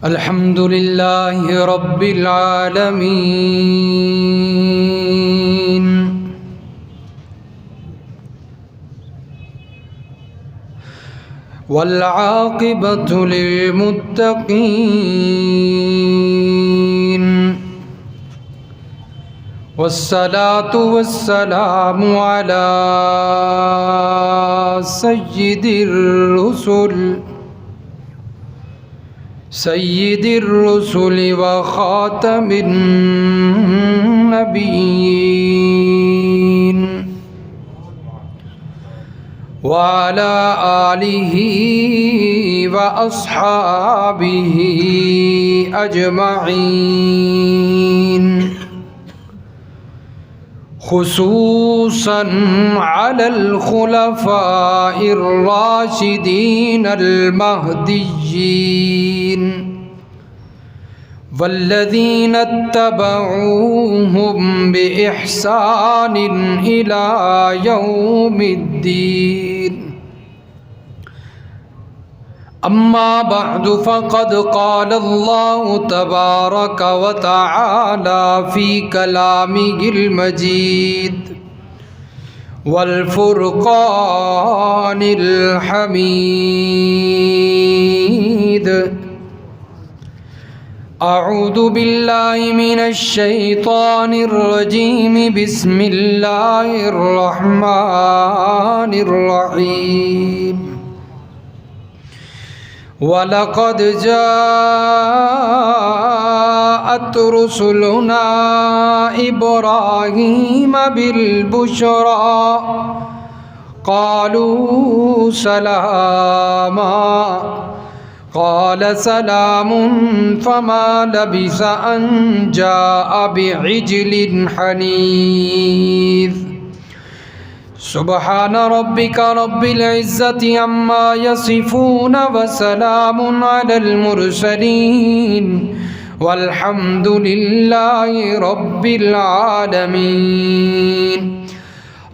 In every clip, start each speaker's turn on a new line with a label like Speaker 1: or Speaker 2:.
Speaker 1: الحمد لله رب العالمين والعاقبة للمتقين والصلاة والسلام على سيد الرسل وخاتم النبيين وعلى آله وأصحابه أجمعين، خصوصاً على الخلفاء الراشدين المهديين والذين اتبعوهم بإحسان إلى يوم الدين. أما بعد، فقد قال الله تبارك وتعالى في كلامه المجيد والفرقان الحميد: أعوذ بالله من الشيطان الرجيم، بسم الله الرحمن الرحيم. وَلَقَدْ جَاءَتْ رُسُلُنَا إِبْرَاهِيمَ بِالْبُشْرَى قَالُوا سَلَامًا قَالَ سَلَامٌ فَمَا لَبِثَ أَنْ جَاءَ بِعِجْلٍ حَنِيذٍ. سبحان ربك رب العزة عما يصفون وسلام على المرسلين والحمد لله رب العالمين.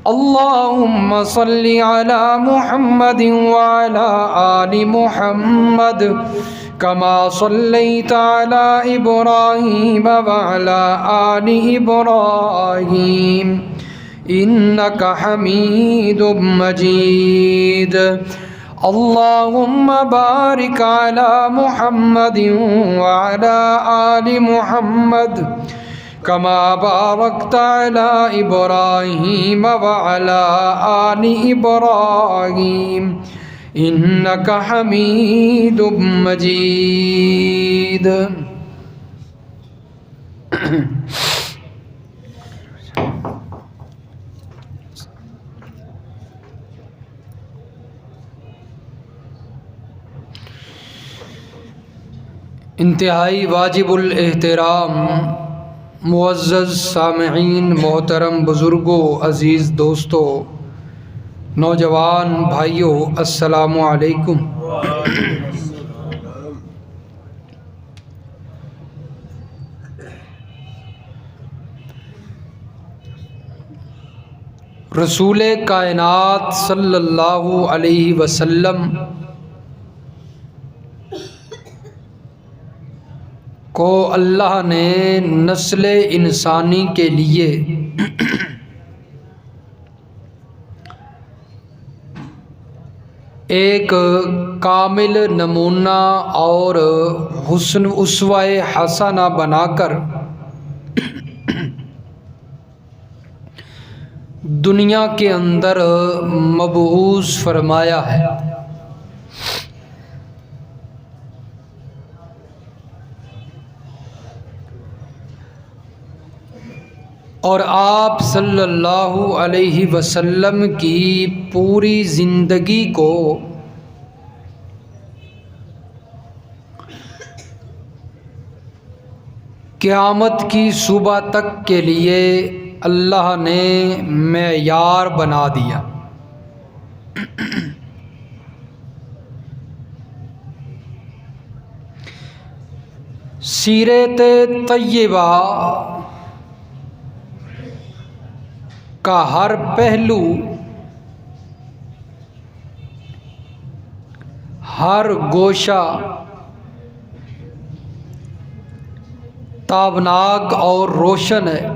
Speaker 1: اللهم صل على محمد وعلى آل محمد كما صليت على إبراهيم وعلى آل إبراهيم إنك حميد مجيد. اللهم بارك على محمد وعلى آل محمد كما باركت على إبراهيم وعلى آل إبراهيم إنك حميد مجيد. انتہائی واجب الاحترام معزز سامعین، محترم بزرگوں، عزیز دوستوں، نوجوان بھائیوں، السلام علیکم۔ رسول کائنات صلی اللہ علیہ وسلم کو اللہ نے نسل انسانی کے لیے ایک کامل نمونہ اور حسن اسوہ حسنہ بنا کر دنیا کے اندر مبعوث فرمایا ہے۔ اور آپ صلی اللہ علیہ وسلم کی پوری زندگی کو قیامت کی صبح تک کے لیے اللہ نے معیار بنا دیا۔ سیرت طیبہ کا ہر پہلو، ہر گوشہ تابناک اور روشن ہے۔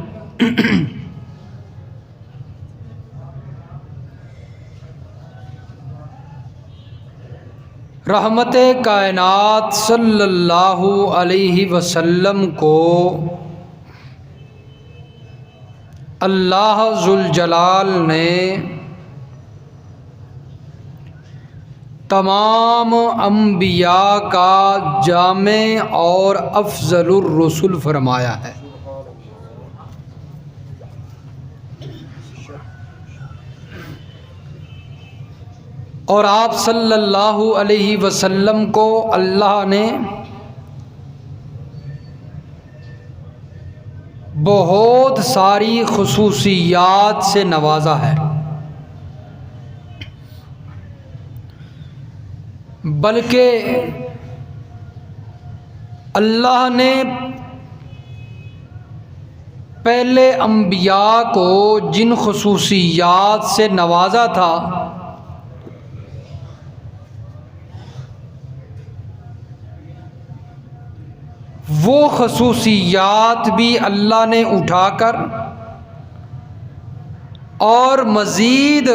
Speaker 1: رحمت کائنات صلی اللہ علیہ وسلم کو اللہ ذوالجلال نے تمام انبیاء کا جامع اور افضل الرسل فرمایا ہے۔ اور آپ صلی اللہ علیہ وسلم کو اللہ نے بہت ساری خصوصیات سے نوازا ہے، بلکہ اللہ نے پہلے انبیاء کو جن خصوصیات سے نوازا تھا وہ خصوصیات بھی اللہ نے اٹھا کر اور مزید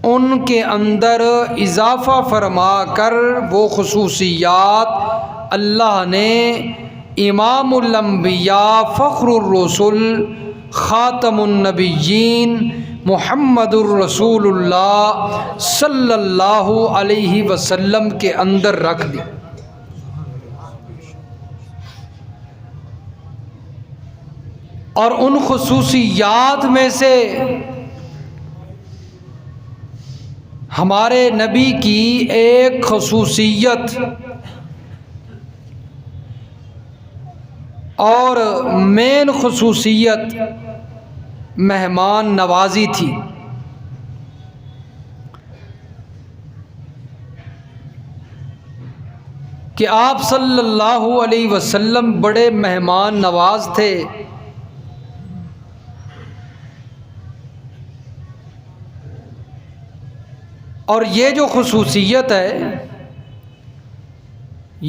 Speaker 1: ان کے اندر اضافہ فرما کر وہ خصوصیات اللہ نے امام الانبیاء فخر الرسل خاتم النبیین محمد الرسول اللہ صلی اللہ علیہ وسلم کے اندر رکھ دی۔ اور ان خصوصیات میں سے ہمارے نبی کی ایک خصوصیت اور مین خصوصیت مہمان نوازی تھی۔ کہ آپ صلی اللہ علیہ وسلم بڑے مہمان نواز تھے، اور یہ جو خصوصیت ہے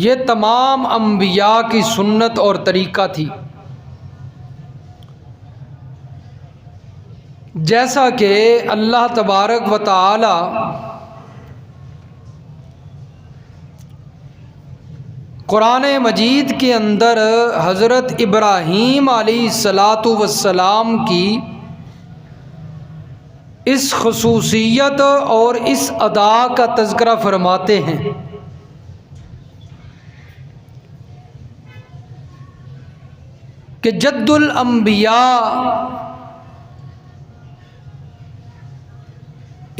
Speaker 1: یہ تمام انبیاء کی سنت اور طریقہ تھی۔ جیسا کہ اللہ تبارک و تعالی قرآن مجید کے اندر حضرت ابراہیم علیہ السلام کی اس خصوصیت اور اس ادا کا تذکرہ فرماتے ہیں کہ جد الانبیاء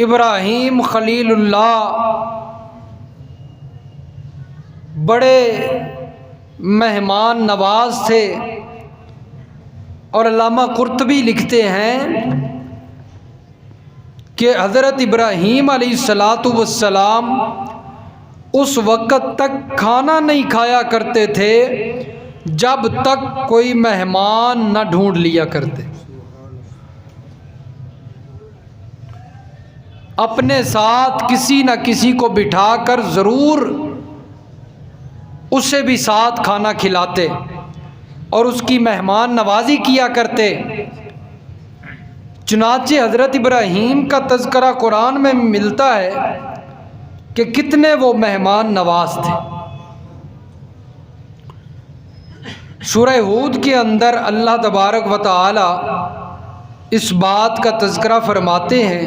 Speaker 1: ابراہیم خلیل اللہ بڑے مہمان نواز تھے۔ اور علامہ قرطبی لکھتے ہیں کہ حضرت ابراہیم علیہ السلام اس وقت تک کھانا نہیں کھایا کرتے تھے جب تک کوئی مہمان نہ ڈھونڈ لیا کرتے۔ اپنے ساتھ کسی نہ کسی کو بٹھا کر ضرور اسے بھی ساتھ کھانا کھلاتے اور اس کی مہمان نوازی کیا کرتے۔ چنانچہ حضرت ابراہیم کا تذکرہ قرآن میں ملتا ہے کہ کتنے وہ مہمان نواز تھے۔ سورہ ہود کے اندر اللہ تبارک و تعالی اس بات کا تذکرہ فرماتے ہیں،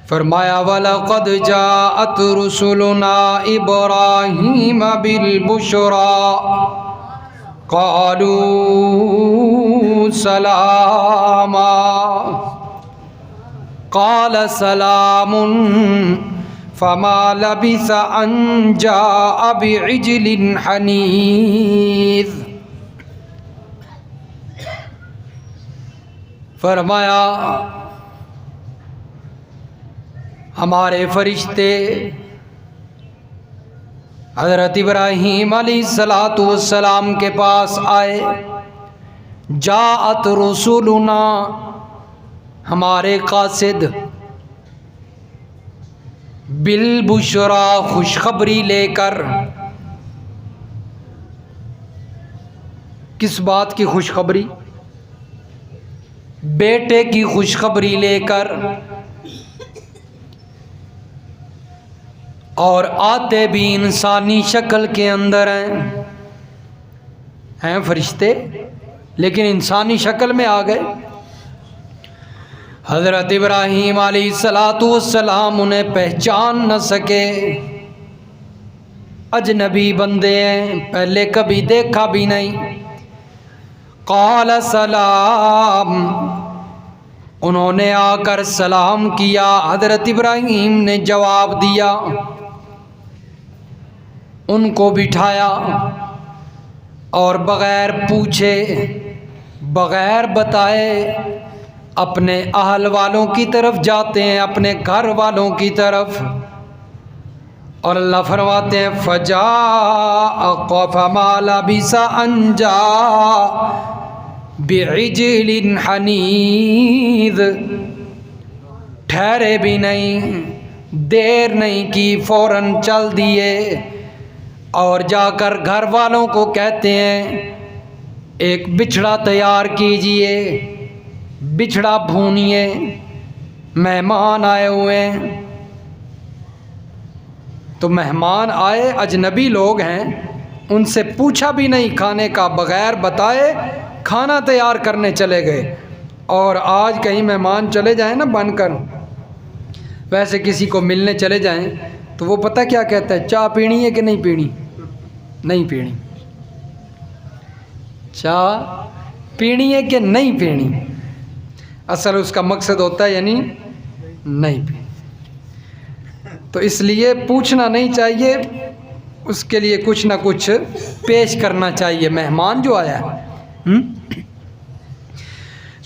Speaker 1: فرمایا وَلَقَدْ جَاءَتْ رُسُلُنَا إِبْرَاهِيمَ بِالْبُشْرَى قَالُوا سَلَامًا قَالَ سَلَامٌ فَمَا لَبِثَ أَن جَاءَ بِعِجْلٍ حَنِيذٍ۔ فرمایا ہمارے فرشتے حضرت ابراہیم علیہ السلام کے پاس آئے، جاءت رسولنا ہمارے قاصد، بالبشرا خوشخبری لے کر، کس بات کی خوشخبری؟ بیٹے کی خوشخبری لے کر، اور آتے بھی انسانی شکل کے اندر ہیں فرشتے، لیکن انسانی شکل میں آ گئے۔ حضرت ابراہیم علیہ السلام انہیں پہچان نہ سکے، اجنبی بندے ہیں، پہلے کبھی دیکھا بھی نہیں۔ قال سلام، انہوں نے آ کر سلام کیا، حضرت ابراہیم نے جواب دیا، ان کو بٹھایا اور بغیر پوچھے، بغیر بتائے اپنے اہل والوں کی طرف جاتے ہیں، اپنے گھر والوں کی طرف، اور اللہ فرماتے ہیں فجاء فما لبث ان جاء بعجل حنیذ، ٹھہرے بھی نہیں، دیر نہیں کی، فوراً چل دیے اور جا کر گھر والوں کو کہتے ہیں ایک بچھڑا تیار کیجئے، بچھڑا بھونیے، مہمان آئے ہوئے ہیں۔ تو مہمان آئے، اجنبی لوگ ہیں، ان سے پوچھا بھی نہیں کھانے کا، بغیر بتائے کھانا تیار کرنے چلے گئے۔ اور آج کہیں مہمان چلے جائیں نا بن کر، ویسے کسی کو ملنے چلے جائیں تو وہ پتہ کیا کہتا ہے، چائے پینی ہے کہ نہیں پینی؟ نہیں پینی۔ چائے پینی ہے کہ نہیں پینی؟ اصل اس کا مقصد ہوتا ہے یعنی نہیں پینی۔ تو اس لیے پوچھنا نہیں چاہیے، اس کے لیے کچھ نہ کچھ پیش کرنا چاہیے مہمان جو آیا ہے۔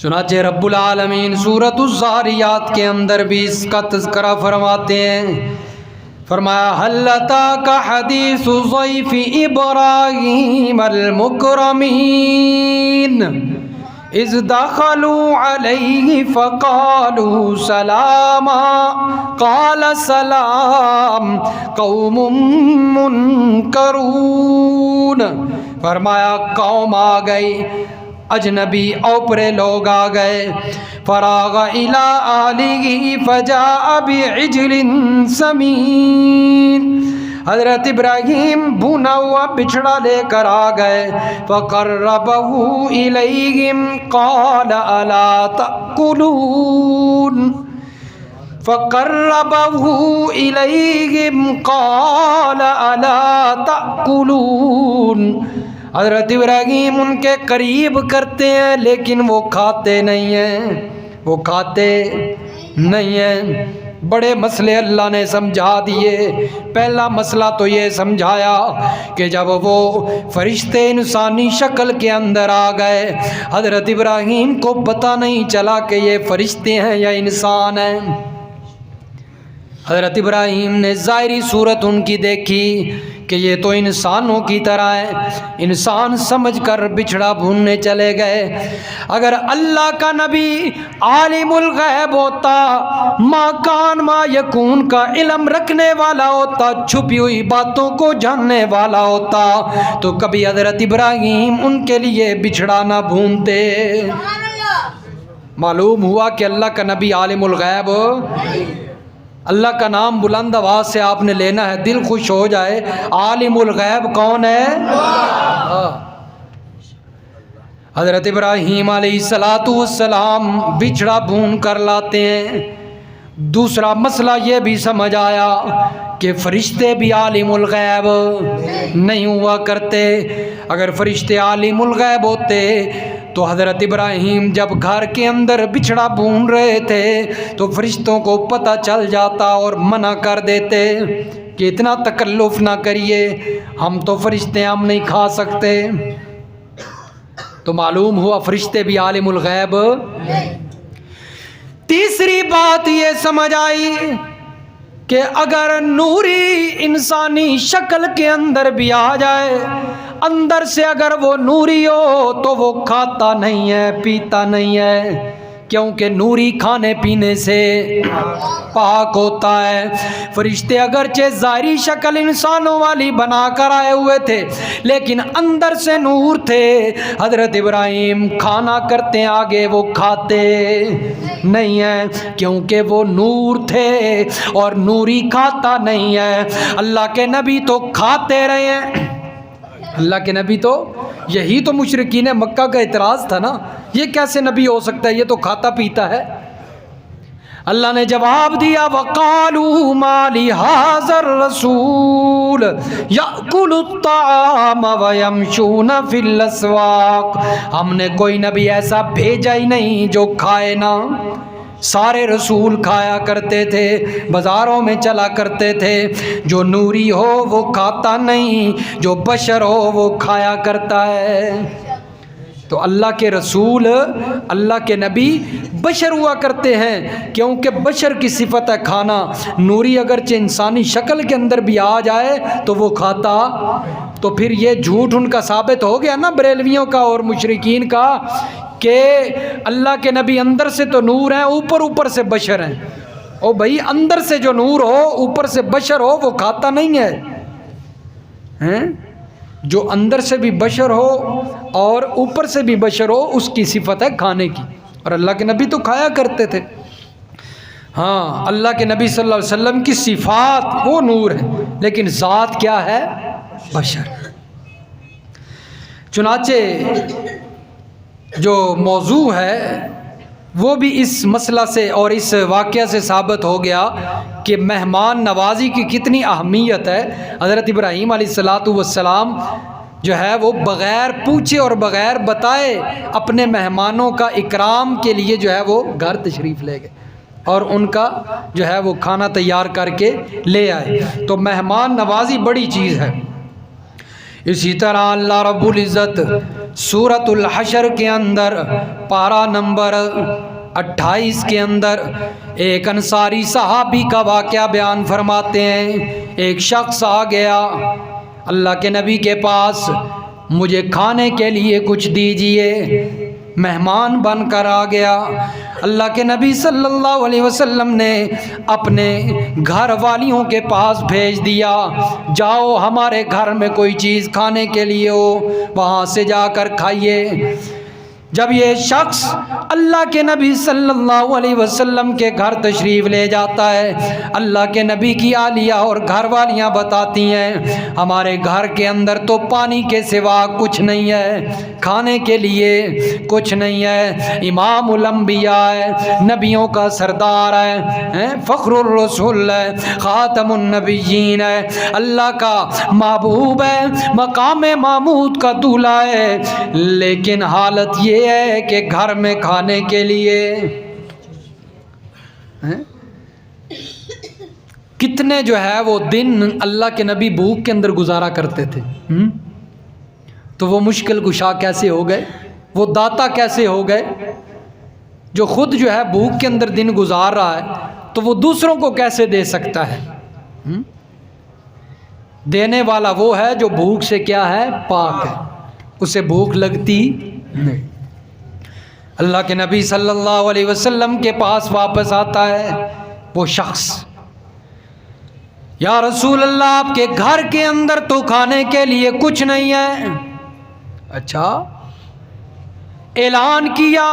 Speaker 1: چنانچہ رب العالمین سورۃ الذاریات کے اندر بھی اس کا تذکرہ فرماتے ہیں، فرمایا هل اتاک حدیث ضیف ابراہیم المکرمین اذ دخلوا علیہ فقالوا سلاما قال سلام قوم منکرون، فرمایا قوم آ گئی، اجنبی اوپرے لوگ آ گئے، فراغ الی آلہ فجاء بعجل سمین، حضرت ابراہیم بھونا ہوا بچھڑا لے کر آ گئے، فقربہ الیہم قال الا تأکلون، فقربہ الیہم قال الا تأکلون، حضرت ابراہیم ان کے قریب کرتے ہیں لیکن وہ کھاتے نہیں ہیں، وہ کھاتے نہیں ہیں۔ بڑے مسئلے اللہ نے سمجھا دیے۔ پہلا مسئلہ تو یہ سمجھایا کہ جب وہ فرشتے انسانی شکل کے اندر آ گئے، حضرت ابراہیم کو پتہ نہیں چلا کہ یہ فرشتے ہیں یا انسان ہیں۔ حضرت ابراہیم نے ظاہری صورت ان کی دیکھی کہ یہ تو انسانوں کی طرح ہے، انسان سمجھ کر بچھڑا بھوننے چلے گئے۔ اگر اللہ کا نبی عالم الغیب ہوتا، ما کان ما یکون کا علم رکھنے والا ہوتا، چھپی ہوئی باتوں کو جاننے والا ہوتا، تو کبھی حضرت ابراہیم ان کے لیے بچھڑا نہ بھونتے۔ معلوم ہوا کہ اللہ کا نبی عالم الغیب، اللہ کا نام بلند آواز سے آپ نے لینا ہے، دل خوش ہو جائے۔ عالم الغیب کون ہے؟ حضرت ابراہیم علیہ السلام بچھڑا بھون کر لاتے ہیں۔ دوسرا مسئلہ یہ بھی سمجھ آیا کہ فرشتے بھی عالم الغیب نہیں ہوا کرتے۔ اگر فرشتے عالم الغیب ہوتے تو حضرت ابراہیم جب گھر کے اندر بچھڑا بھون رہے تھے تو فرشتوں کو پتہ چل جاتا اور منع کر دیتے کہ اتنا تکلف نہ کریے، ہم تو فرشتے، ہم نہیں کھا سکتے۔ تو معلوم ہوا فرشتے بھی عالم الغیب۔ تیسری بات یہ سمجھ آئی کہ اگر نوری انسانی شکل کے اندر بھی آ جائے، اندر سے اگر وہ نوری ہو تو وہ کھاتا نہیں ہے، پیتا نہیں ہے، کیونکہ نوری کھانے پینے سے پاک ہوتا ہے۔ فرشتے اگرچہ ظاہری شکل انسانوں والی بنا کر آئے ہوئے تھے لیکن اندر سے نور تھے۔ حضرت ابراہیم کھانا کرتے آگے وہ کھاتے نہیں ہیں کیونکہ وہ نور تھے اور نوری کھاتا نہیں ہے۔ اللہ کے نبی تو کھاتے رہے ہیں، اللہ کے نبی تو، یہی تو مشرکین مکہ کا اعتراض تھا نا، یہ کیسے نبی ہو سکتا ہے، یہ تو کھاتا پیتا ہے۔ اللہ نے جواب دیا وَقَالُوا مَا لِهَٰذَا الرَّسُولِ يَأْكُلُ الطَّعَامَ وَيَمْشُونَ فِي الْأَسْوَاقِ، ہم نے کوئی نبی ایسا بھیجا ہی نہیں جو کھائے نہ۔ سارے رسول کھایا کرتے تھے، بازاروں میں چلا کرتے تھے۔ جو نوری ہو وہ کھاتا نہیں، جو بشر ہو وہ کھایا کرتا ہے۔ تو اللہ کے رسول، اللہ کے نبی بشر ہوا کرتے ہیں کیونکہ بشر کی صفت ہے کھانا۔ نوری اگرچہ انسانی شکل کے اندر بھی آ جائے تو وہ کھاتا۔ تو پھر یہ جھوٹ ان کا ثابت ہو گیا نا، بریلویوں کا اور مشرکین کا، کہ اللہ کے نبی اندر سے تو نور ہیں، اوپر سے بشر ہیں۔ او بھائی اندر سے جو نور ہو اوپر سے بشر ہو وہ کھاتا نہیں ہے۔ جو اندر سے بھی بشر ہو اور اوپر سے بھی بشر ہو اس کی صفت ہے کھانے کی، اور اللہ کے نبی تو کھایا کرتے تھے۔ ہاں اللہ کے نبی صلی اللہ علیہ وسلم کی صفات وہ نور ہے لیکن ذات کیا ہے؟ بشر۔ چنانچہ جو موضوع ہے وہ بھی اس مسئلہ سے اور اس واقعہ سے ثابت ہو گیا کہ مہمان نوازی کی کتنی اہمیت ہے۔ حضرت ابراہیم علیہ السلام جو ہے وہ بغیر پوچھے اور بغیر بتائے اپنے مہمانوں کا اکرام کے لیے جو ہے وہ گھر تشریف لے گئے اور ان کا جو ہے وہ کھانا تیار کر کے لے آئے۔ تو مہمان نوازی بڑی چیز ہے۔ اسی طرح اللہ رب العزت سورۃ الحشر کے اندر پارہ نمبر 28 کے اندر ایک انصاری صحابی کا واقعہ بیان فرماتے ہیں۔ ایک شخص آ گیا اللہ کے نبی کے پاس، مجھے کھانے کے لیے کچھ دیجئے، مہمان بن کر آ گیا۔ اللہ کے نبی صلی اللہ علیہ وسلم نے اپنے گھر والیوں کے پاس بھیج دیا، جاؤ ہمارے گھر میں کوئی چیز کھانے کے لیے ہو وہاں سے جا کر کھائیے۔ جب یہ شخص اللہ کے نبی صلی اللہ علیہ وسلم کے گھر تشریف لے جاتا ہے، اللہ کے نبی کی اہلیہ اور گھر والیاں بتاتی ہیں ہمارے گھر کے اندر تو پانی کے سوا کچھ نہیں ہے، کھانے کے لیے کچھ نہیں ہے۔ امام الانبیاء ہے، نبیوں کا سردار ہے، فخر الرسول ہے، خاتم النبیین ہے، اللہ کا محبوب ہے، مقام محمود کا دولہا ہے، لیکن حالت یہ ہے کہ گھر میں کھانے کے لیے کتنے جو ہے وہ دن اللہ کے نبی بھوک کے اندر گزارا کرتے تھے۔ تو وہ مشکل کشا کیسے ہو گئے، وہ داتا کیسے ہو گئے، جو خود جو ہے بھوک کے اندر دن گزار رہا ہے تو وہ دوسروں کو کیسے دے سکتا ہے؟ دینے والا وہ ہے جو بھوک سے کیا ہے؟ پاک ہے، اسے بھوک لگتی نہیں۔ اللہ کے نبی صلی اللہ علیہ وسلم کے پاس واپس آتا ہے وہ شخص، یا رسول اللہ آپ کے گھر کے اندر تو کھانے کے لیے کچھ نہیں ہے۔ اچھا، اعلان کیا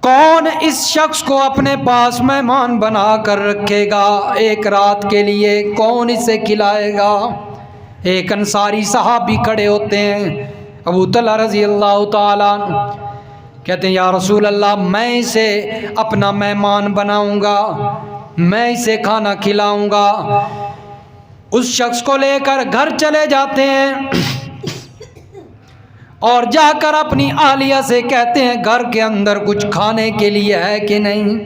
Speaker 1: کون اس شخص کو اپنے پاس مہمان بنا کر رکھے گا ایک رات کے لیے، کون اسے کھلائے گا؟ ایک انصاری صحابی کھڑے ہوتے ہیں، ابو طلحہ رضی اللہ تعالیٰ عنہ، کہتے ہیں یا رسول اللہ میں اسے اپنا مہمان بناؤں گا، میں اسے کھانا کھلاؤں گا۔ اس شخص کو لے کر گھر چلے جاتے ہیں اور جا کر اپنی اہلیہ سے کہتے ہیں گھر کے اندر کچھ کھانے کے لیے ہے کہ نہیں؟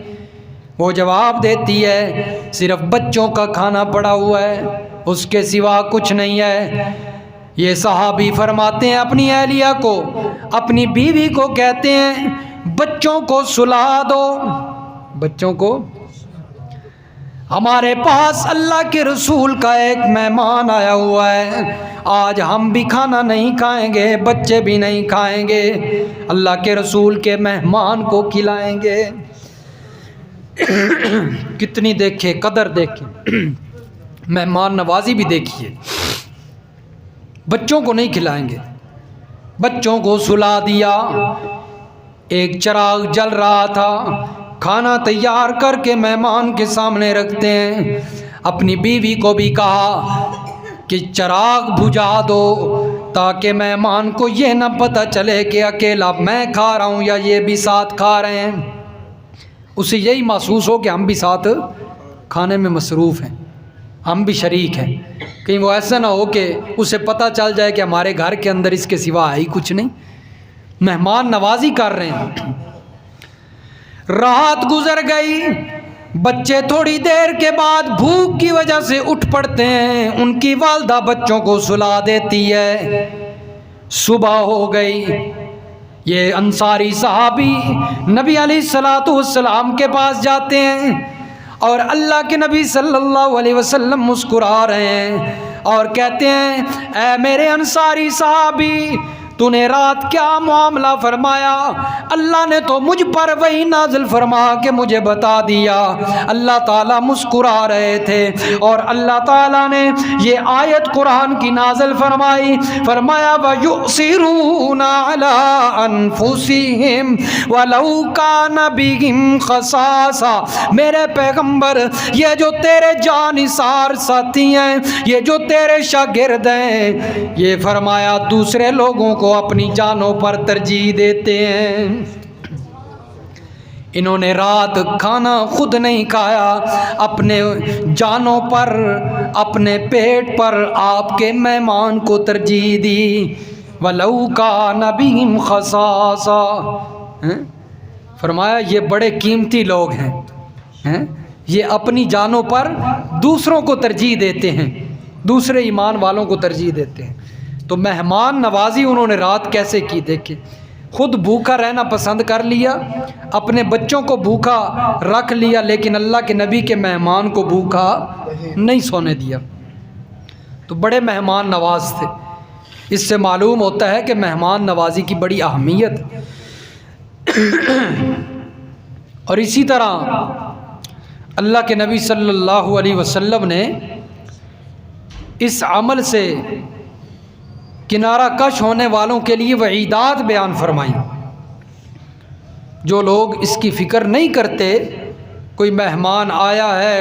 Speaker 1: وہ جواب دیتی ہے صرف بچوں کا کھانا پڑا ہوا ہے، اس کے سوا کچھ نہیں ہے۔ یہ صحابی فرماتے ہیں اپنی اہلیہ کو، اپنی بیوی کو کہتے ہیں بچوں کو سلا دو، بچوں کو۔ ہمارے پاس اللہ کے رسول کا ایک مہمان آیا ہوا ہے، آج ہم بھی کھانا نہیں کھائیں گے، بچے بھی نہیں کھائیں گے، اللہ کے رسول کے مہمان کو کھلائیں گے۔ کتنی دیکھے قدر دیکھے، مہمان نوازی بھی دیکھیے۔ بچوں کو نہیں کھلائیں گے، بچوں کو سلا دیا، ایک چراغ جل رہا تھا، کھانا تیار کر کے مہمان کے سامنے رکھتے ہیں۔ اپنی بیوی کو بھی کہا کہ چراغ بجھا دو تاکہ مہمان کو یہ نہ پتہ چلے کہ اکیلا میں کھا رہا ہوں یا یہ بھی ساتھ کھا رہے ہیں، اسے یہی محسوس ہو کہ ہم بھی ساتھ کھانے میں مصروف ہیں، ہم بھی شریک ہیں، کہیں وہ ایسا نہ ہو کہ اسے پتہ چل جائے کہ ہمارے گھر کے اندر اس کے سوا ہے ہی کچھ نہیں۔ مہمان نوازی کر رہے ہیں۔ رات گزر گئی، بچے تھوڑی دیر کے بعد بھوک کی وجہ سے اٹھ پڑتے ہیں، ان کی والدہ بچوں کو سلا دیتی ہے۔ صبح ہو گئی، یہ انصاری صحابی نبی علیہ السلام کے پاس جاتے ہیں اور اللہ کے نبی صلی اللہ علیہ وسلم مسکرا رہے ہیں اور کہتے ہیں، اے میرے انصاری صحابی، تو نے رات کیا معاملہ فرمایا؟ اللہ نے تو مجھ پر وہی نازل فرما کے مجھے بتا دیا۔ اللہ تعالیٰ مسکرا رہے تھے اور اللہ تعالیٰ نے یہ آیت قرآن کی نازل فرمائی، فرمایا وَيُؤْثِرُونَ عَلَىٰ أَنفُسِهِمْ وَلَوْ كَانَ بِهِمْ خَصَاصَةٌ۔ میرے پیغمبر، یہ جو تیرے جانثار ساتھی ہیں، یہ جو تیرے شاگرد ہیں، یہ فرمایا دوسرے لوگوں کو اپنی جانوں پر ترجیح دیتے ہیں۔ انہوں نے رات کھانا خود نہیں کھایا، اپنے جانوں پر، اپنے پیٹ پر آپ کے مہمان کو ترجیح دی۔ وَلَوْ كَانَ بِهِمْ خَصَاصَةٌ، فرمایا یہ بڑے قیمتی لوگ ہیں، یہ اپنی جانوں پر دوسروں کو ترجیح دیتے ہیں، دوسرے ایمان والوں کو ترجیح دیتے ہیں۔ تو مہمان نوازی انہوں نے رات کیسے کی دیکھے، خود بھوکا رہنا پسند کر لیا، اپنے بچوں کو بھوکا رکھ لیا، لیکن اللہ کے نبی کے مہمان کو بھوکا نہیں سونے دیا۔ تو بڑے مہمان نواز تھے۔ اس سے معلوم ہوتا ہے کہ مہمان نوازی کی بڑی اہمیت۔ اور اسی طرح اللہ کے نبی صلی اللہ علیہ وسلم نے اس عمل سے کنارہ کش ہونے والوں کے لیے وعیدات بیان فرمائی۔ جو لوگ اس کی فکر نہیں کرتے، کوئی مہمان آیا ہے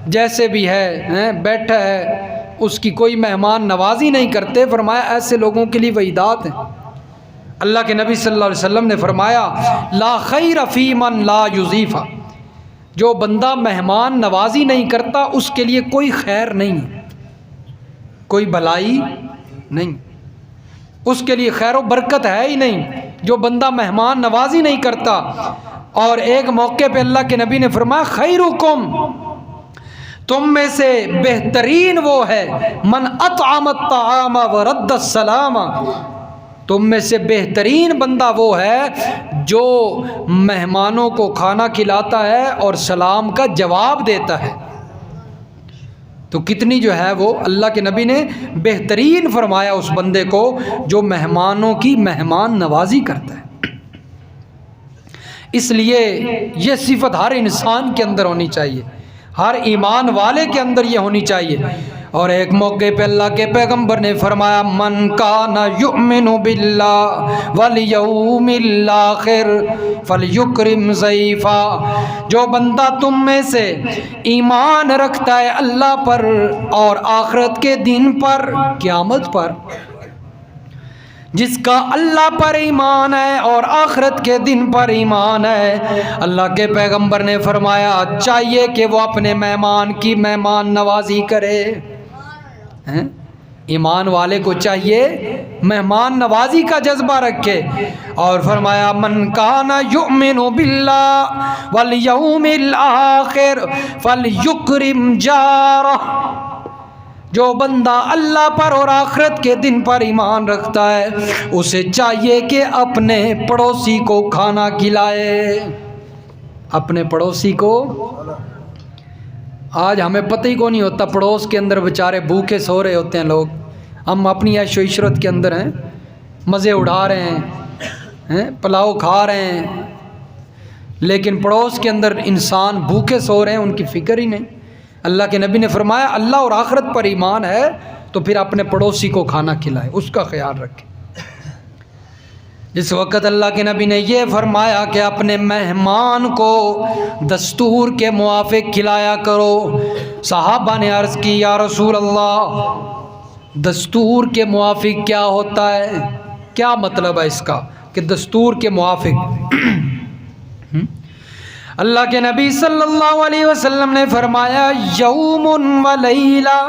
Speaker 1: جیسے بھی ہے بیٹھا ہے، اس کی کوئی مہمان نوازی نہیں کرتے، فرمایا ایسے لوگوں کے لیے وعیدات ہیں۔ اللہ کے نبی صلی اللہ علیہ وسلم نے فرمایا لا خیر فی من لا یضیف، جو بندہ مہمان نوازی نہیں کرتا اس کے لیے کوئی خیر نہیں، کوئی بھلائی نہیں، اس کے لیے خیر و برکت ہے ہی نہیں جو بندہ مہمان نوازی نہیں کرتا۔ اور ایک موقع پہ اللہ کے نبی نے فرمایا خیرکم، تم میں سے بہترین وہ ہے من اطعم الطعام ورد السلام، تم میں سے بہترین بندہ وہ ہے جو مہمانوں کو کھانا کھلاتا ہے اور سلام کا جواب دیتا ہے۔ تو کتنی جو ہے وہ اللہ کے نبی نے بہترین فرمایا اس بندے کو جو مہمانوں کی مہمان نوازی کرتا ہے۔ اس لیے یہ صفت ہر انسان کے اندر ہونی چاہیے، ہر ایمان والے کے اندر یہ ہونی چاہیے۔ اور ایک موقع پہ اللہ کے پیغمبر نے فرمایا من کان یؤمن باللہ والیوم الآخر فلیکرم ضیفا، جو بندہ تم میں سے ایمان رکھتا ہے اللہ پر اور آخرت کے دن پر، قیامت پر، جس کا اللہ پر ایمان ہے اور آخرت کے دن پر ایمان ہے، اللہ کے پیغمبر نے فرمایا چاہیے کہ وہ اپنے مہمان کی مہمان نوازی کرے۔ ایمان والے کو چاہیے مہمان نوازی کا جذبہ رکھے۔ اور فرمایا من کان یؤمن باللہ والیوم الآخر فلیکرم جارہ، جو بندہ اللہ پر اور آخرت کے دن پر ایمان رکھتا ہے اسے چاہیے کہ اپنے پڑوسی کو کھانا کھلائے، اپنے پڑوسی کو۔ آج ہمیں پتہ ہی کو نہیں ہوتا، پڑوس کے اندر بیچارے بھوکے سو رہے ہوتے ہیں لوگ، ہم اپنی عیش و عشرت کے اندر ہیں، مزے اڑا رہے ہیں، پلاؤ کھا رہے ہیں، لیکن پڑوس کے اندر انسان بھوکے سو رہے ہیں، ان کی فکر ہی نہیں۔ اللہ کے نبی نے فرمایا اللہ اور آخرت پر ایمان ہے تو پھر اپنے پڑوسی کو کھانا کھلائے، اس کا خیال رکھے۔ جس وقت اللہ کے نبی نے یہ فرمایا کہ اپنے مہمان کو دستور کے موافق کھلایا کرو، صحابہ نے عرض کی یا رسول اللہ دستور کے موافق کیا ہوتا ہے؟ کیا مطلب ہے اس کا کہ دستور کے موافق؟ اللہ کے نبی صلی اللہ علیہ وسلم نے فرمایا یوم و لیلہ،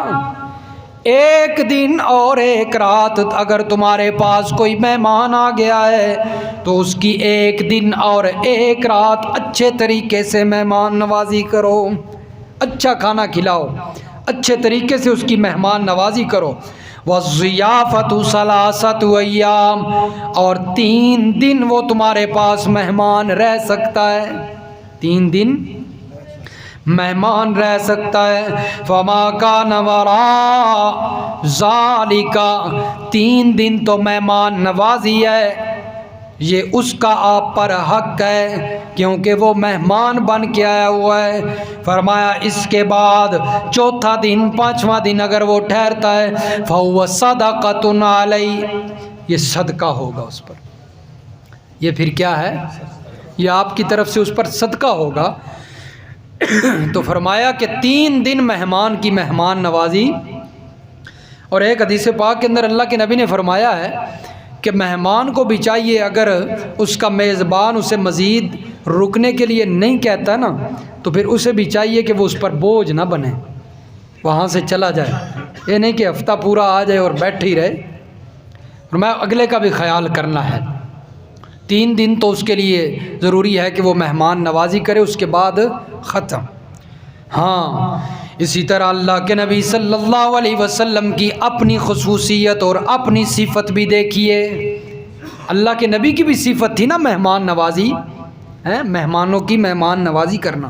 Speaker 1: ایک دن اور ایک رات۔ اگر تمہارے پاس کوئی مہمان آ گیا ہے تو اس کی ایک دن اور ایک رات اچھے طریقے سے مہمان نوازی کرو، اچھا کھانا کھلاؤ، اچھے طریقے سے اس کی مہمان نوازی کرو۔ وَالضِّيَافَةُ ثَلَاثَةُ أَيَّامٍ، اور 3 دن وہ تمہارے پاس مہمان رہ سکتا ہے، 3 دن مہمان رہ سکتا ہے۔ فَمَا كَانَ وَرَاءَ ذَلِكَ، 3 دن تو مہمان نوازی ہے، یہ اس کا آپ پر حق ہے کیونکہ وہ مہمان بن کے آیا ہوا ہے۔ فرمایا اس کے بعد 4تھا دن 5واں دن اگر وہ ٹھہرتا ہے فَهُوَ صَدَقَةٌ عَلَيْهِ، یہ صدقہ ہوگا اس پر، یہ پھر کیا ہے؟ یہ آپ کی طرف سے اس پر صدقہ ہوگا۔ تو فرمایا کہ 3 دن مہمان کی مہمان نوازی۔ اور ایک حدیث پاک کے اندر اللہ کے نبی نے فرمایا ہے کہ مہمان کو بھی چاہیے اگر اس کا میزبان اسے مزید رکنے کے لیے نہیں کہتا نا تو پھر اسے بھی چاہیے کہ وہ اس پر بوجھ نہ بنے، وہاں سے چلا جائے، یہ نہیں کہ ہفتہ پورا آ جائے اور بیٹھ ہی رہے۔ فرمایا اگلے کا بھی خیال کرنا ہے، 3 دن تو اس کے لیے ضروری ہے کہ وہ مہمان نوازی کرے، اس کے بعد ختم۔ ہاں اسی طرح اللہ کے نبی صلی اللہ علیہ وسلم کی اپنی خصوصیت اور اپنی صفت بھی دیکھیے۔ اللہ کے نبی کی بھی صفت تھی نا مہمان نوازی، مہمانوں کی مہمان نوازی کرنا۔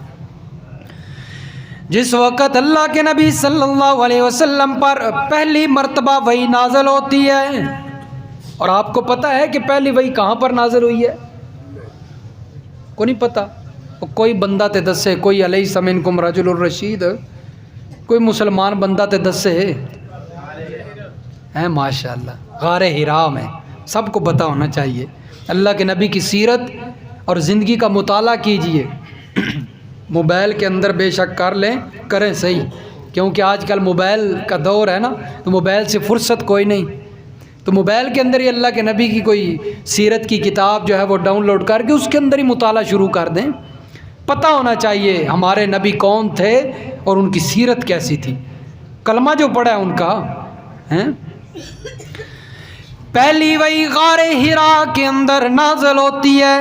Speaker 1: جس وقت اللہ کے نبی صلی اللہ علیہ وسلم پر پہلی مرتبہ وحی نازل ہوتی ہے، اور آپ کو پتہ ہے کہ پہلی وحی کہاں پر نازل ہوئی ہے؟ کو نہیں پتہ؟ کوئی بندہ تے دسے، کوئی علیہ منکم رجل الرشید، کوئی مسلمان بندہ تے دسے ہیں؟ ماشاءاللہ غار حرا میں سب کو پتہ ہونا چاہیے۔ اللہ کے نبی کی سیرت اور زندگی کا مطالعہ کیجئے، موبائل کے اندر بے شک کر لیں، کریں صحیح، کیونکہ آج کل موبائل کا دور ہے نا، تو موبائل سے فرصت کوئی نہیں، تو موبائل کے اندر ہی اللہ کے نبی کی کوئی سیرت کی کتاب جو ہے وہ ڈاؤن لوڈ کر کے اس کے اندر ہی مطالعہ شروع کر دیں۔ پتہ ہونا چاہیے ہمارے نبی کون تھے اور ان کی سیرت کیسی تھی، کلمہ جو پڑھا ہے ان کا۔ پہلی وحی غار حرا کے اندر نازل ہوتی ہے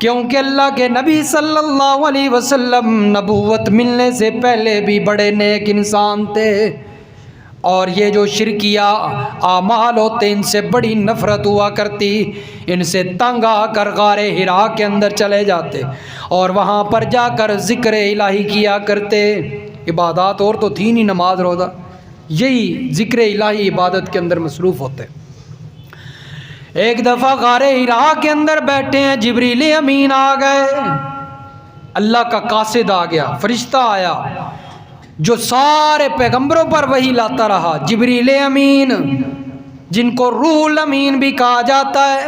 Speaker 1: کیونکہ اللہ کے نبی صلی اللہ علیہ وسلم نبوت ملنے سے پہلے بھی بڑے نیک انسان تھے، اور یہ جو شرکیہ اعمال ہوتے ان سے بڑی نفرت ہوا کرتی، ان سے تنگ آ کر غار حرا کے اندر چلے جاتے اور وہاں پر جا کر ذکر الہی کیا کرتے۔ عبادات اور تو تھی نہیں، نماز روزہ، یہی ذکر الہی عبادت کے اندر مصروف ہوتے۔ ایک دفعہ غار حرا کے اندر بیٹھے ہیں، جبریل امین آ گئے، اللہ کا قاصد آ گیا، فرشتہ آیا جو سارے پیغمبروں پر وحی لاتا رہا، جبریل امین جن کو روح الامین بھی کہا جاتا ہے،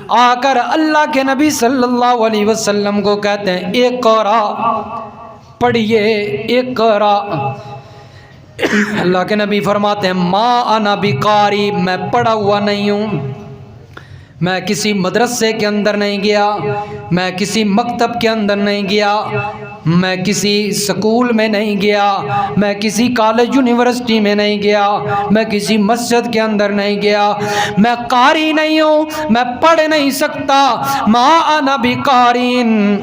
Speaker 1: آ کر اللہ کے نبی صلی اللہ علیہ وسلم کو کہتے ہیں اقرا، پڑھیے اقرا۔ اللہ کے نبی فرماتے ہیں ما انا بقاری، میں پڑھا ہوا نہیں ہوں، میں کسی مدرسے کے اندر نہیں گیا، میں کسی مکتب کے اندر نہیں گیا، میں کسی سکول میں نہیں گیا، میں کسی کالج یونیورسٹی میں نہیں گیا، میں کسی مسجد کے اندر نہیں گیا، میں قاری نہیں ہوں، میں پڑھ نہیں سکتا، ما انا بقارین۔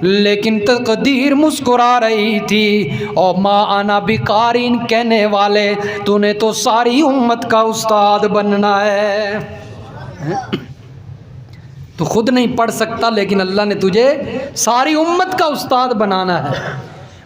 Speaker 1: لیکن تقدیر مسکرا رہی تھی، اور ما انا بقارین کہنے والے تو نے تو ساری امت کا استاد بننا ہے، تو خود نہیں پڑھ سکتا لیکن اللہ نے تجھے ساری امت کا استاد بنانا ہے۔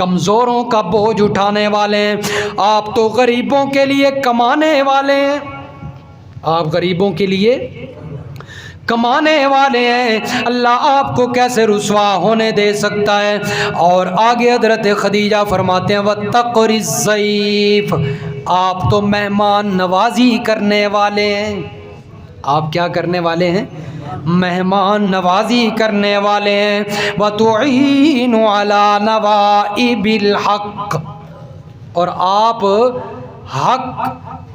Speaker 1: کمزوروں کا بوجھ اٹھانے والے ہیں، آپ تو غریبوں کے لیے کمانے والے ہیں، آپ غریبوں کے لیے کمانے والے ہیں، اللہ آپ کو کیسے رسوا ہونے دے سکتا ہے؟ اور آگے حضرت خدیجہ فرماتے ہیں وَاتَّقْرِ الضَّيْفَ، آپ تو مہمان نوازی کرنے والے ہیں، آپ کیا کرنے والے ہیں؟ مہمان نوازی کرنے والے ہیں۔ وَتُعِينُ عَلَى نَوَائِبِ الْحَقِّ، اور آپ حق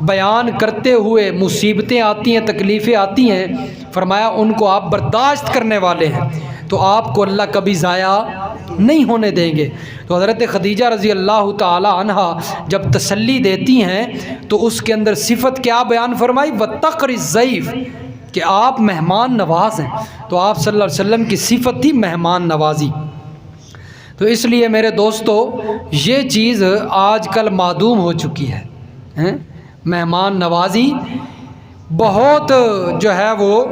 Speaker 1: بیان کرتے ہوئے مصیبتیں آتی ہیں، تکلیفیں آتی ہیں، فرمایا ان کو آپ برداشت کرنے والے ہیں، تو آپ کو اللہ کبھی ضائع نہیں ہونے دیں گے۔ تو حضرت خدیجہ رضی اللہ تعالی عنہا جب تسلی دیتی ہیں تو اس کے اندر صفت کیا بیان فرمائی؟ وَاتَّقْرِ الضَّيْفَ، کہ آپ مہمان نواز ہیں، تو آپ صلی اللہ علیہ وسلم کی صفت تھی مہمان نوازی۔ تو اس لیے میرے دوستو یہ چیز آج کل معدوم ہو چکی ہے، مہمان نوازی بہت جو ہے وہ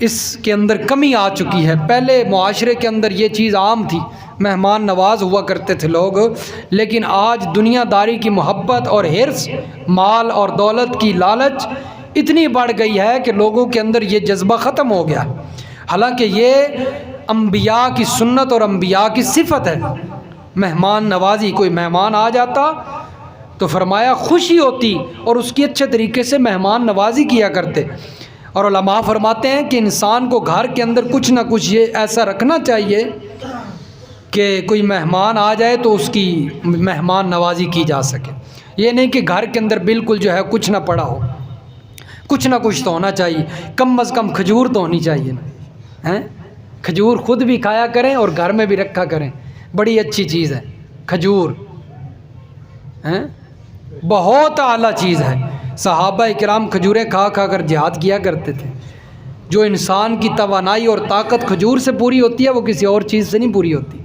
Speaker 1: اس کے اندر کمی آ چکی ہے۔ پہلے معاشرے کے اندر یہ چیز عام تھی، مہمان نواز ہوا کرتے تھے لوگ، لیکن آج دنیا داری کی محبت اور حرص، مال اور دولت کی لالچ اتنی بڑھ گئی ہے کہ لوگوں کے اندر یہ جذبہ ختم ہو گیا، حالانکہ یہ انبیاء کی سنت اور انبیاء کی صفت ہے مہمان نوازی۔ کوئی مہمان آ جاتا تو فرمایا خوشی ہوتی اور اس کی اچھے طریقے سے مہمان نوازی کیا کرتے۔ اور علماء فرماتے ہیں کہ انسان کو گھر کے اندر کچھ نہ کچھ یہ ایسا رکھنا چاہیے کہ کوئی مہمان آ جائے تو اس کی مہمان نوازی کی جا سکے، یہ نہیں کہ گھر کے اندر بالکل جو ہے کچھ نہ پڑا ہو، کچھ نہ کچھ تو ہونا چاہیے، کم از کم کھجور تو ہونی چاہیے نا، کھجور خود بھی کھایا کریں اور گھر میں بھی رکھا کریں، بڑی اچھی چیز ہے کھجور، بہت اعلیٰ چیز ہے۔ صحابہ کرام کھجوریں کھا کھا کر جہاد کیا کرتے تھے۔ جو انسان کی توانائی اور طاقت کھجور سے پوری ہوتی ہے وہ کسی اور چیز سے نہیں پوری ہوتی،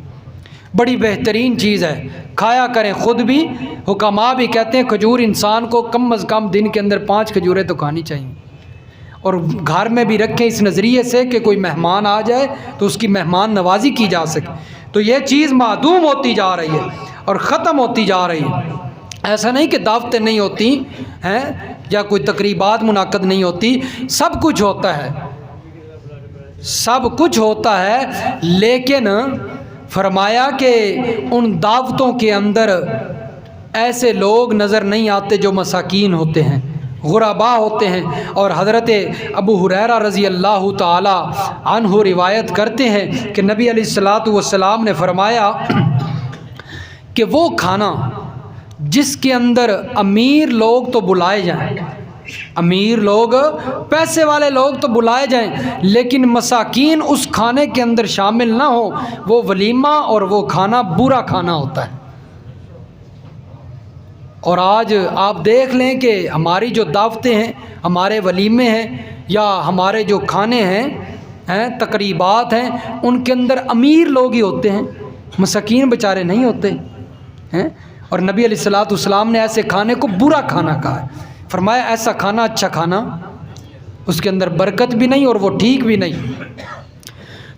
Speaker 1: بڑی بہترین چیز ہے، کھایا کریں، خود بھی حکماء بھی کہتے ہیں کھجور انسان کو کم از کم دن کے اندر 5 کھجوریں تو کھانی چاہیے، اور گھر میں بھی رکھیں اس نظریے سے کہ کوئی مہمان آ جائے تو اس کی مہمان نوازی کی جا سکے۔ تو یہ چیز معدوم ہوتی جا رہی ہے اور ختم ہوتی جا رہی ہے۔ ایسا نہیں کہ دعوتیں نہیں ہوتی ہیں یا کوئی تقریبات منعقد نہیں ہوتی، سب کچھ ہوتا ہے، سب کچھ ہوتا ہے، لیکن فرمایا کہ ان دعوتوں کے اندر ایسے لوگ نظر نہیں آتے جو مساکین ہوتے ہیں، غرباء ہوتے ہیں۔ اور حضرت ابو ہریرہ رضی اللہ تعالی عنہ روایت کرتے ہیں کہ نبی علیہ الصلوۃ والسلام نے فرمایا کہ وہ کھانا جس کے اندر امیر لوگ تو بلائے جائیں، امیر لوگ، پیسے والے لوگ تو بلائے جائیں، لیکن مساکین اس کھانے کے اندر شامل نہ ہو، وہ ولیمہ اور وہ کھانا برا کھانا ہوتا ہے۔ اور آج آپ دیکھ لیں کہ ہماری جو دعوتیں ہیں، ہمارے ولیمے ہیں یا ہمارے جو کھانے ہیں، تقریبات ہیں، ان کے اندر امیر لوگ ہی ہوتے ہیں، مساکین بیچارے نہیں ہوتے ہیں۔ اور نبی علیہ الصلوۃ والسلام نے ایسے کھانے کو برا کھانا کہا ہے، فرمایا ایسا کھانا اچھا کھانا اس کے اندر برکت بھی نہیں اور وہ ٹھیک بھی نہیں۔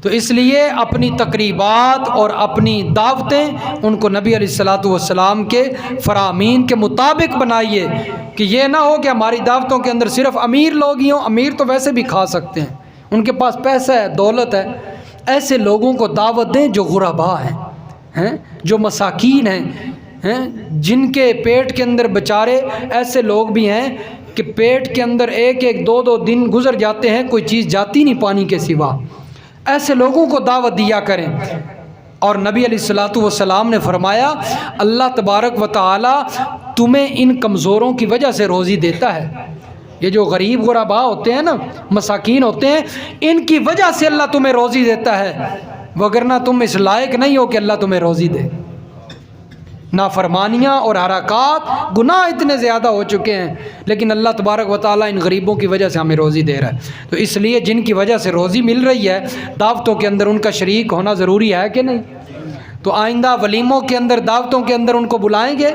Speaker 1: تو اس لیے اپنی تقریبات اور اپنی دعوتیں ان کو نبی علیہ الصلوۃ والسلام کے فرامین کے مطابق بنائیے، کہ یہ نہ ہو کہ ہماری دعوتوں کے اندر صرف امیر لوگ ہی ہوں۔ امیر تو ویسے بھی کھا سکتے ہیں، ان کے پاس پیسہ ہے، دولت ہے، ایسے لوگوں کو دعوت دیں جو غرباء ہیں، جو مساکین ہیں، جن کے پیٹ کے اندر بیچارے ایسے لوگ بھی ہیں کہ پیٹ کے اندر 1-2 دن گزر جاتے ہیں، کوئی چیز جاتی نہیں پانی کے سوا، ایسے لوگوں کو دعوت دیا کریں۔ اور نبی علیہ الصلوۃ والسلام نے فرمایا اللہ تبارک و تعالی تمہیں ان کمزوروں کی وجہ سے روزی دیتا ہے، یہ جو غریب غرباء ہوتے ہیں نا، مساکین ہوتے ہیں، ان کی وجہ سے اللہ تمہیں روزی دیتا ہے، وگرنہ تم اس لائق نہیں ہو کہ اللہ تمہیں روزی دے۔ نافرمانیاں اور حرکات، گناہ اتنے زیادہ ہو چکے ہیں، لیکن اللہ تبارک و تعالیٰ ان غریبوں کی وجہ سے ہمیں روزی دے رہا ہے۔ تو اس لیے جن کی وجہ سے روزی مل رہی ہے، دعوتوں کے اندر ان کا شریک ہونا ضروری ہے کہ نہیں؟ تو آئندہ ولیموں کے اندر، دعوتوں کے اندر ان کو بلائیں گے،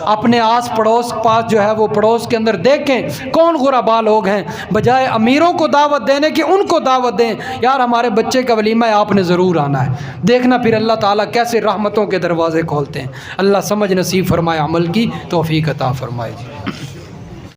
Speaker 1: اپنے آس پڑوس پاس جو ہے وہ پڑوس کے اندر دیکھیں کون غربا لوگ ہیں، بجائے امیروں کو دعوت دینے کے ان کو دعوت دیں، یار ہمارے بچے کا ولیمہ ہے آپ نے ضرور آنا ہے۔ دیکھنا پھر اللہ تعالیٰ کیسے رحمتوں کے دروازے کھولتے ہیں۔ اللہ سمجھ نصیب فرمائے، عمل کی توفیق عطا فرمائے۔